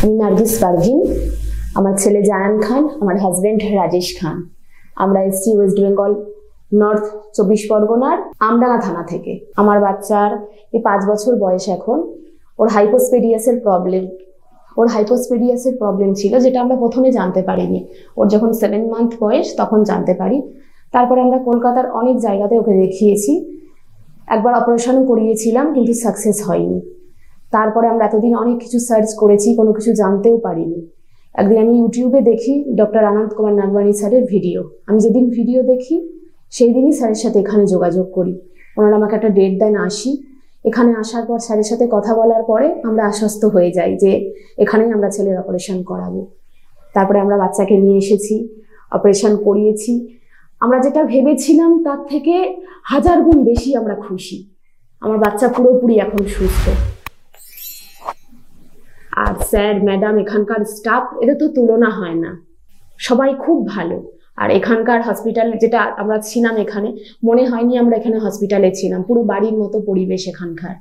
আমি নার্গিস পারভিন, আমার ছেলে জায়ান খান, আমার হাজবেন্ড রাজেশ খান। আমরা এসছি ওয়েস্ট বেঙ্গল নর্থ 24 পরগনার আমডাঙ্গা থানা থেকে। আমার বাচ্চার এই 5 বছর বয়স এখন। ওর হাইপোস্পেডিয়াসের প্রবলেম ছিল, যেটা আমরা প্রথমে জানতে পারিনি। ওর যখন 7 মান্থ বয়স তখন জানতে পারি। তারপরে আমরা কলকাতার অনেক জায়গাতে ওকে দেখিয়েছি, একবার অপারেশনও করিয়েছিলাম, কিন্তু সাকসেস হয়নি। তারপরে আমরা এতদিন অনেক কিছু সার্চ করেছি, কোনো কিছু জানতেও পারিনি। একদিন আমি ইউটিউবে দেখি ডক্টর আনন্দ কুমার নাগবানি স্যারের ভিডিও। আমি যেদিন ভিডিও দেখি সেই দিনই স্যারের সাথে এখানে যোগাযোগ করি। ওনারা আমাকে একটা ডেট দেন, আসি। এখানে আসার পর স্যারের সাথে কথা বলার পরে আমরা আশ্বস্ত হয়ে যাই যে এখানেই আমরা ছেলের অপারেশন করাবো। তারপরে আমরা বাচ্চাকে নিয়ে এসেছি, অপারেশন করিয়েছি। আমরা যেটা ভেবেছিলাম তার থেকে 1000 গুণ বেশি আমরা খুশি। আমার বাচ্চা পুরোপুরি এখন সুস্থ। আর স্যার, ম্যাডাম, এখানকার স্টাফ, এদের তো তুলনা হয় না। সবাই খুব ভালো। আর এখানকার হসপিটাল যেটা আমরা ছিলাম, এখানে মনে হয়নি আমরা এখানে হসপিটালে ছিলাম। পুরো বাড়ির মতো পরিবেশ এখানকার।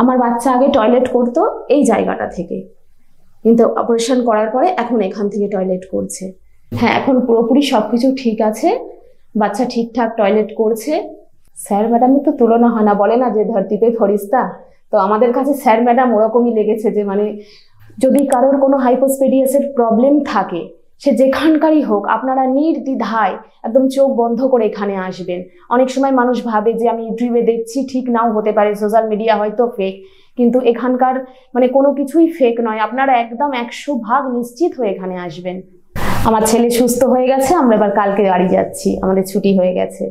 আমার বাচ্চা আগে টয়লেট করতো এই জায়গাটা থেকে, কিন্তু অপারেশন করার পরে এখন এখান থেকে টয়লেট করছে। হ্যাঁ, এখন পুরোপুরি সবকিছু ঠিক আছে, বাচ্চা ঠিকঠাক টয়লেট করছে। স্যার ম্যাডামের তো তুলনা হয় না, বলে না যে ধরতি পে ফরিস্তা। তো আমাদের কাছে স্যার ম্যাডাম ওরকমই লেগেছে যে মানে যদি কারোর কোনো হাইপোস্পেডিয়াসের প্রবলেম থাকে, সে যেখানকারই হোক, আপনারা নির্দ্বিধায় একদম চোখ বন্ধ করে এখানে আসবেন। অনেক সময় মানুষ ভাবে যে আমি ইউটিউবে দেখছি, ঠিক নাও হতে পারে, সোশ্যাল মিডিয়া হয়তো ফেক, কিন্তু এখানকার মানে কোনো কিছুই ফেক নয়। আপনারা একদম 100% নিশ্চিত হয়ে এখানে আসবেন। আমার ছেলে সুস্থ হয়ে গেছে, আমরা এবার কালকে বাড়ি যাচ্ছি, আমাদের ছুটি হয়ে গেছে।